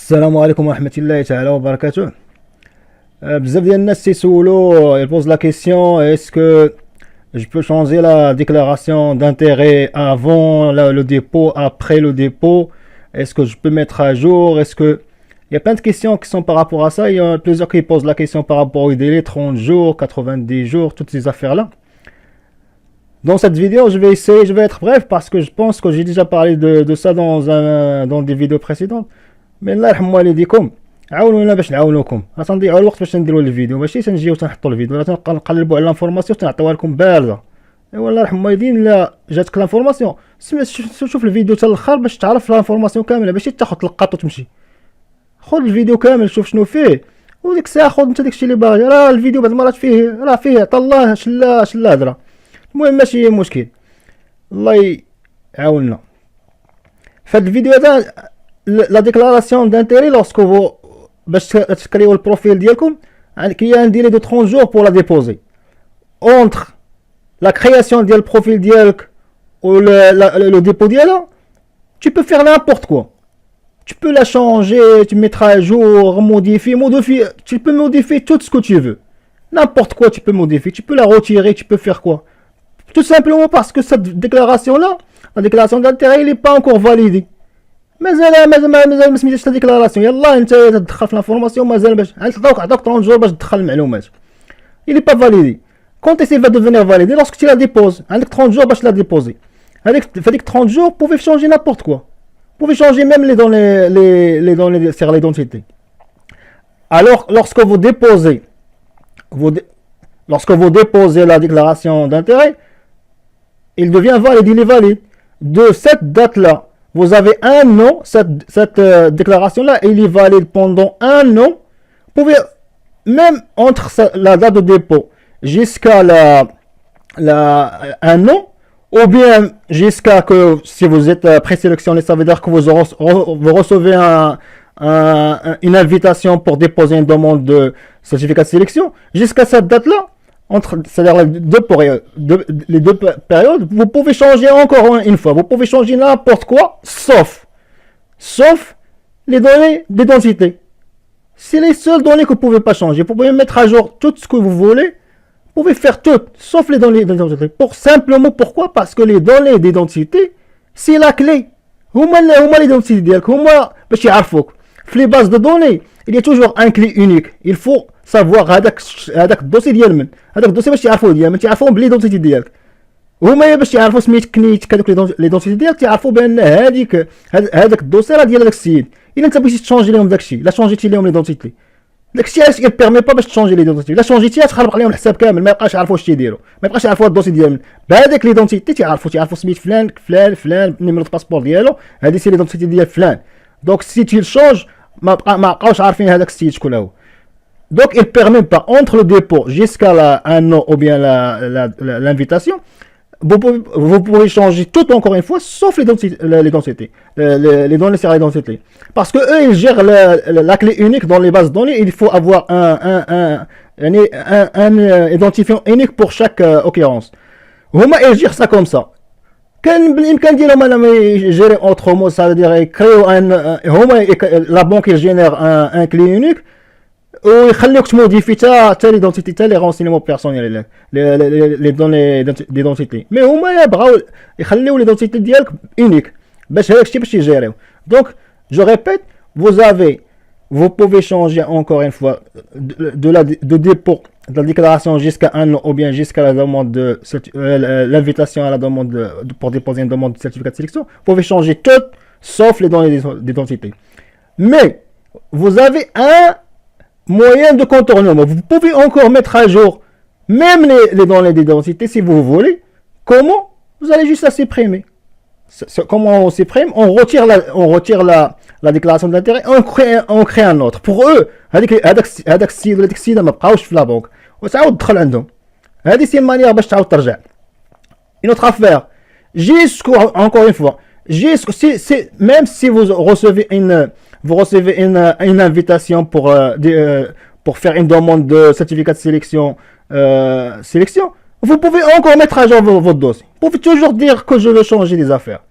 السلام عليكم ورحمة الله تعالى وبركاته. بزاف ديال الناس تيسولو ils posent la question est-ce que je peux changer la déclaration d'intérêt avant le dépôt, après le dépôt, est-ce que je peux mettre à jour, est-ce que il y a plein de questions qui sont par rapport à ça. Il y a plusieurs qui posent la question par rapport au délai 30 jours, 90 jours, toutes ces affaires là. Dans cette vidéo je vais être bref parce que je pense que j'ai déjà parlé de ça dans des vidéos précédentes. Mais الله يرحم والديكم عاونونا باش نعاونوكم، راه تنضيعوا الوقت باش نديروا الفيديو، ماشي تنجيو تنحطوا الفيديو، راه تنقلبوا على لانفورماسيون تنعطيوها لكم بارده. ايوا الله يرحم والدين، الا جاتك لانفورماسيون شوف الفيديو حتى الاخر باش تعرف لانفورماسيون كامله، ماشي تاخذ تلقط وتمشي. خذ الفيديو كامل شوف شنو فيه، وديك الساعه خذ انت داكشي اللي باغي. راه الفيديو بعض المرات فيه عطا الله شلا هضره. المهم ماشي مشكل، الله يعاوننا. فهاد الفيديو هذا la déclaration d'intérêt lorsque vous créez le profil d'Yelcom, il y a un délai de 30 jours pour la déposer. Entre la création du profil d'Yelcom ou le dépôt d'Yelcom, tu peux faire n'importe quoi. Tu peux la changer, tu mettras à jour, modifier, tu peux modifier tout ce que tu veux. N'importe quoi tu peux modifier, tu peux la retirer, tu peux faire quoi. Tout simplement parce que cette déclaration-là, la déclaration d'intérêt, elle n'est pas encore validée. مازال ما سميتش ديكلاراسيون، يلاه انت تدخل في لافورماسيون مازال باش عطاوك 30 جور باش تدخل المعلومات. il est pas validé. Quand elle va devenir validé lorsque tu la déposes، عندك 30 jours باش la déposer. هذيك 30 jours vous pouvez changer n'importe quoi. Vous pouvez changer même les données sur l'identité. Alors lorsque vous déposez la déclaration d'intérêt, il devient valide, il est valide. De cette date-là, vous avez un an, cette déclaration-là, il est valide pendant un an. Vous pouvez, même entre la date de dépôt jusqu'à un an, ou bien jusqu'à que, si vous êtes présélectionné, ça veut dire que vous recevez une invitation pour déposer une demande de certificat de sélection, jusqu'à cette date-là, c'est-à-dire les deux périodes, vous pouvez changer encore une fois. Vous pouvez changer n'importe quoi, sauf les données d'identité. C'est les seules données que vous ne pouvez pas changer. Vous pouvez mettre à jour tout ce que vous voulez. Vous pouvez faire tout, sauf les données d'identité. Simplement, pourquoi? Parce que les données d'identité, c'est la clé. هما l'identité ديالك، هما باش يعرفوك. في les bases de données, il y a toujours un clé unique. Il faut savoir هذاك الدوسي ديال من هذاك الدوسي باش يعرفوه ديال من تعرفوهم بليدونتيتي ديالك. هما باش يعرفوا سميتك كنيتك هذوك ليدونتيتي ديالك، تعرفوا بان هذاك الدوسي راه ديال هذاك السيد. الا انت بغيتي تشونجي لهم داكشي، لا شونجيتي لهم ليدونتيتي، داكشي علاش بيرمي با باش تشونجي ليدونتيتي. لا شونجيتيها تخربق عليهم الحساب كامل، ما يبقاش يعرفوا واش تيديروا، ما يبقاش يعرفوا هاد الدوسي ديال من بهذاك ليدونتيتي. تعرفوا سميت فلان نيميرو دو باسبور ديالو، هذه سي ليدونتيتي ديال فلان. دونك سي تي شونج ما بقاوش عارفين هذاك السيد شكون هو. Donc, il ne permet pas, entre le dépôt jusqu'à un an ou bien l'invitation, vous pouvez changer tout encore une fois, sauf l'identité, les données sur l'identité. Parce que eux, ils gèrent la clé unique dans les bases de données. Il faut avoir un identifiant unique pour chaque occurrence. Ils gèrent ça comme ça. كان ديالهم انا ما يجيري autrement, ça veut dire la banque il génère un clé unique ويخليوك تموديفي حتى ليدونتيتي حتى لي رونسينمون بيرسونيل لي دوني ديدونتيتي. مي هما يبغاو يخليو ليدونتيتي ديالك اونيك باش هذاك الشيء باش يجيريو. دونك جو ريبيت, vous pouvez changer encore une fois de dépôt de la déclaration jusqu'à un an ou bien jusqu'à la demande de l'invitation à la demande pour déposer une demande de certificat de sélection. Vous pouvez changer tout sauf les données d'identité. Mais vous avez un moyen de contournement. Vous pouvez encore mettre à jour même les données d'identité si vous voulez. Comment? Vous allez juste la supprimer. Comment on supprime? On retire la déclaration d'intérêt, on crée un autre. Pour eux, هذاك السيد ولا ديك السيده ما بقاوش في لا بنك وتعاود تدخل عندهم. هذه سي مانيير باش تعاود ترجع. Une autre affaire, encore une fois, même si vous recevez une invitation pour faire une demande de certificat de sélection, vous pouvez encore mettre à jour votre dossier. Vous pouvez toujours dire que je veux changer des affaires.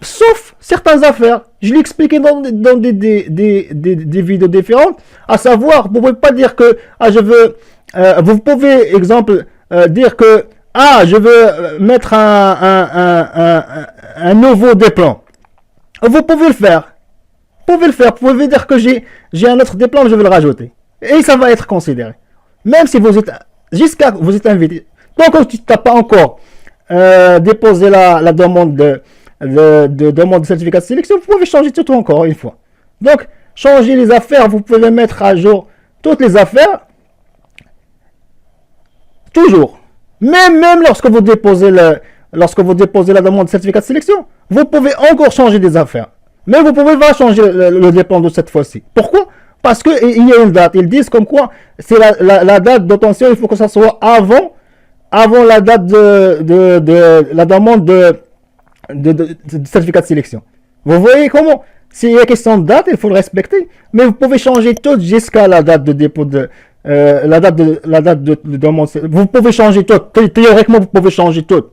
Sauf certaines affaires. Je l'ai expliqué dans des vidéos différentes. À savoir, vous ne pouvez pas dire que je veux. Vous pouvez, exemple, dire que je veux mettre un nouveau déplant. Vous pouvez le faire. Vous pouvez dire que j'ai un autre déplant, je vais le rajouter. Et ça va être considéré. Même si vous êtes. Jusqu'à vous êtes invité. Donc, tu n'as pas encore déposé la demande de demande de certificat de sélection, vous pouvez changer tout encore une fois. Donc, changer les affaires, vous pouvez mettre à jour toutes les affaires, toujours. Même lorsque vous déposez la demande de certificat de sélection, vous pouvez encore changer des affaires. Mais vous pouvez pas changer le dépend de cette fois-ci. Pourquoi? Parce qu'il y a une date. Ils disent comme quoi c'est la date d'obtention, il faut que ça soit avant la date de la demande de certificat de sélection. Vous voyez comment? S'il y a question de date, il faut le respecter. Mais vous pouvez changer tout jusqu'à la date de dépôt de la date de demande. Vous pouvez changer tout. Théoriquement, vous pouvez changer tout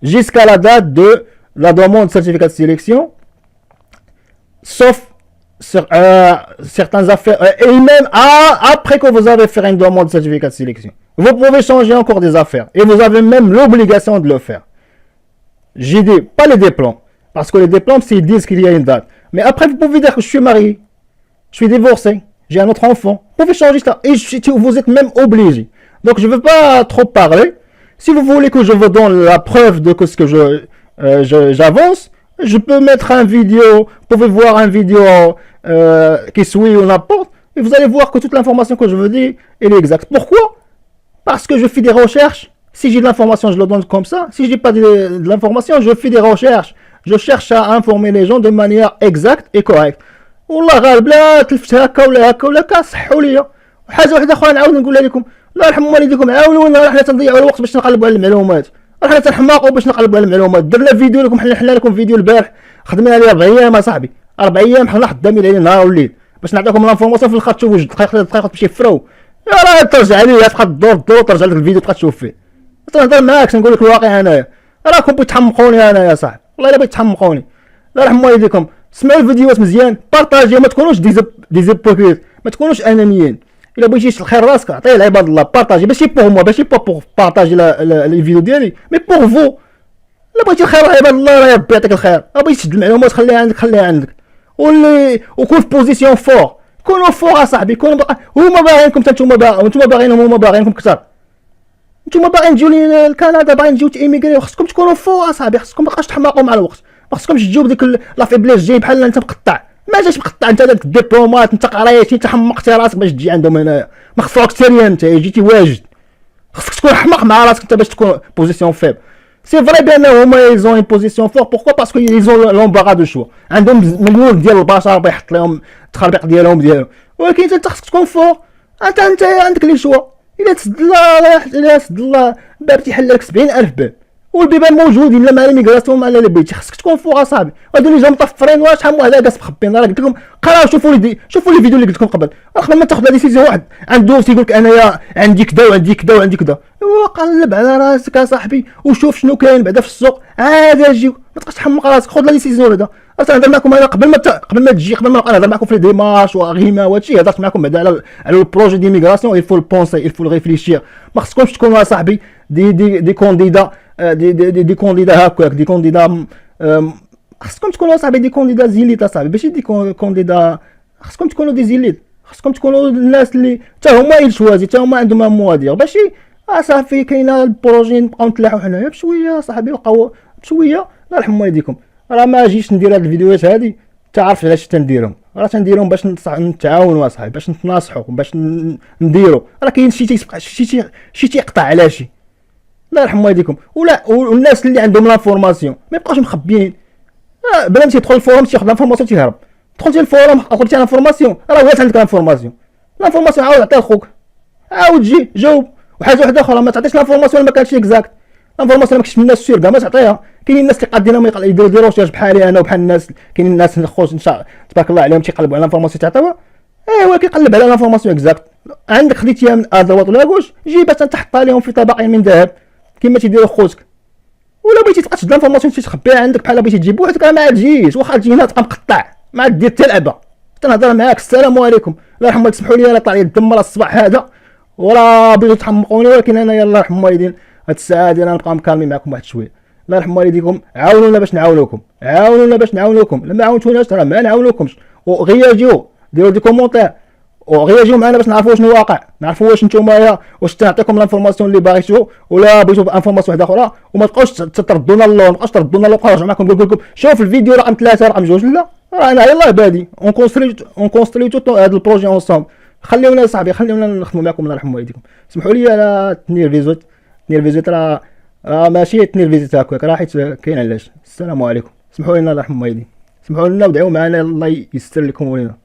jusqu'à la date de la demande de certificat de sélection, sauf certaines affaires. Et même après que vous avez fait une demande de certificat de sélection, vous pouvez changer encore des affaires. Et vous avez même l'obligation de le faire. J'ai dit, pas les diplômes. Parce que les diplômes, c'est ils disent qu'il y a une date. Mais après, vous pouvez dire que je suis marié. Je suis divorcé. J'ai un autre enfant. Vous pouvez changer ça. Et vous êtes même obligé. Donc, je ne veux pas trop parler. Si vous voulez que je vous donne la preuve de ce que j'avance, je peux mettre un vidéo. Vous pouvez voir un vidéo qui suit ou n'importe. Et vous allez voir que toute l'information que je veux dire, elle est exacte. Pourquoi? Parce que je fais des recherches. Si j'ai de l'information, je le donne comme ça. Si je n'ai pas de l'information, je fais des recherches. Je cherche à informer les gens de manière exacte et correcte. والله غالب لا تلفت هكا ولا هكا ولا هكا صحوا ليا. وحاجه واحده اخرى نعاود نقولها لكم، الله يرحم والديكم عاونونا حنا تنضيعوا الوقت باش نقلبوا على المعلومات. حنا تنحماقوا باش نقلبوا على المعلومات. درنا فيديو لكم، حنا لكم فيديو البارح خدمنا عليه 4 ايام اصاحبي. 4 ايام حنا خدامين عليه نهار وليل باش نعطيكم لانفورماسيون في الاخر تشوفوا دقيقه تمشي فرو. يا راه ترجع ليه تبقى تدور ترجع لك الفيديو تبقى تشوف فيه. تنهضر معاك نقول لك الواقع انايا. راكم بتحمقوني انا يا صاحبي، والله الا بتحمقوني. الله يرحم والديكم. اسمعوا الفيديوهات مزيان، بارطاجيو، ما تكونوش ديزيبوكريت، ما تكونوش انانيين. الا بغيتي الخير راسك عطيه لعباد الله، بارطاجي ماشي بوغ موا، ماشي بوغ بارطاجي لي فيديو ديالي، مي بوغ فو. الا بغيتي الخير عباد الله راه ربي يعطيك الخير. بغيتي تشد المعلومات خليها عندك واللي وكون في بوزيسيون فور، كونوا فور اصاحبي. كونوا هما باغيينكم حتى نتوما باغيينهم، هما باغيينكم كثر. نتوما باغيين تجيو لكندا، باغيين تجيو تيميغريو، خصكم تكونوا فور اصاحبي. خصكم مابقاش تحماقوا مع الوقت، ما خصكمش تجيو بديك لا فيبليس جاي بحال انت مقطع. ما جاش مقطع انت، داك الدبلومات انت قريتي، انت حمقتي راسك باش تجي عندهم هنايا. ما خصوك تسيريا، انت جيتي واجد. خصك تكون حمق مع راسك انت باش تكون بوزيسيون فيب. سي فري بان هما ايزون اون بوزيسيون فور. بوركوا؟ باسكو ايزون لومباغا دو شوا، عندهم مليون ديال البشر بيحط لهم التخربيق ديالهم. ولكن انت خصك تكون فور. انت عندك لي شوا. الا سد الله باب تيحل لك 70,000 باب، والبيبان موجودين، لا مع ليميغراسيون مع اللي بغيتي. خصك تكون فوق اصاحبي. هادو اللي جاو مطفرين واش شحال هذا كاس مخبين. راه قلت لكم قراو، شوفوا لي فيديو اللي قلت لكم قبل ما تاخذ لا ديسيزيون. واحد عنده تيقول لك انايا عندي كذا وعندي كذا وعندي كذا. ايوا قلب على راسك اصاحبي وشوف شنو كاين بعدا في السوق، عاد اجي. ما تبقاش تحمق راسك، خذ لا ديسيزيون. هذا نهضر معكم انا قبل ما تجي، قبل ما نهضر معكم في ديمارش وغيما وهادشي. هضرت معكم بعدا على البروجي ديميغراسيون. il faut le penser, il faut le réfléchir. ما خصكمش تكونوا اصاحبي دي كونديدا دي كونديدا هكاك، دي كونديدا. خصكم تكونوا صاحبي دي كونديدا زيليت اصاحبي، ماشي دي كونديدا. خصكم تكونوا دي زيليت، خصكم تكونوا الناس اللي حتى هما يلشوازي، حتى هما عندهم مواضيع. ماشي صافي كاينه البروجي نبقاو نتلاحوا حنايا بشويه صاحبي، بقاو بشويه. الله يرحم والديكم. راه ما جيتش ندير هاد الفيديوهات هادي تعرف علاش تنديرهم. راه تنديرهم باش نتعاونوا اصاحبي، باش نتناصحوا، باش نديروا. راه كاين شي تيقطع على شي. الله يرحم والديكم. والناس اللي عندهم لانفورماسيون ما يبقاوش مخبيين. بلا ما تيدخل الفورم تياخذ لانفورماسيون تيهرب. دخلتي للفورم قلتي لانفورماسيون، راه ولات عندك لانفورماسيون عاود عطيها لخوك، عاود جي جاوب. وحاجه واحده اخرى، ما تعطيش لانفورماسيون ما كانتش اكزاكت. لانفورماسيون ما كاينش الناس سير كاع ما تعطيها. كاينين الناس اللي قادين يديروا ريشيرش بحالي انا وبحال الناس. كاينين الناس خوش ان شاء تبارك الله عليهم تيقلبوا على لانفورماسيون تعطيوها. ايوا كيقلب على لانفورماسيون اكزاكت. عندك خديتيها من ادروات ولا غوش، جي باش تحطها لهم في طبق من ذهب كما تيديروا خوتك. ولا بغيتي تبقى تشد لانفورماسيون تخبيها عندك بحال بغيتي تجيب بوحدك راه ما تجيش، واخا تجي هنا تبقى مقطع ما دير حتى لعبه. تنهضر معاك السلام عليكم الله يرحم والديك، سمحوا لي انا طلع لي الدم راه الصباح هذا وراه بغيتو تحمقوني، ولكن انايا الله يرحم والدين هاد الساعه هادي انا نبقى مكالمي معكم واحد شويه. الله يرحم والديكم عاونونا باش نعاونوكم، عاونونا باش نعاونوكم، لما عاونتوناش راه ما نعاونوكمش. وغير جيو ديروا دي كومونتير وغير جيو معنا باش نعرفوا شنو واقع، نعرفوا واش نتوما واش تعطيكم الانفورماسيون اللي باغيتو ولا بغيتو انفورماسيون واحده اخرى. وما تبقاوش تردونا اللون، ما تبقاوش تردونا اللون، بقاو نرجع معكم نقول لكم شوف الفيديو رقم 3 رقم 2. لا راه انا يلاه بادي اون كونستري تو هذا البروجي اونصومبل. خليونا صاحبي خليونا نخدموا معكم الله يرحم والديكم. سمحوا لي على تنير فيزيت راه ماشي تنير فيزيت هكاك، راه حيت كاين علاش. السلام عليكم، سمحوا لنا الله يرحم والديكم، سمحوا لنا ودعوا معنا الله يستر لكم ولينا.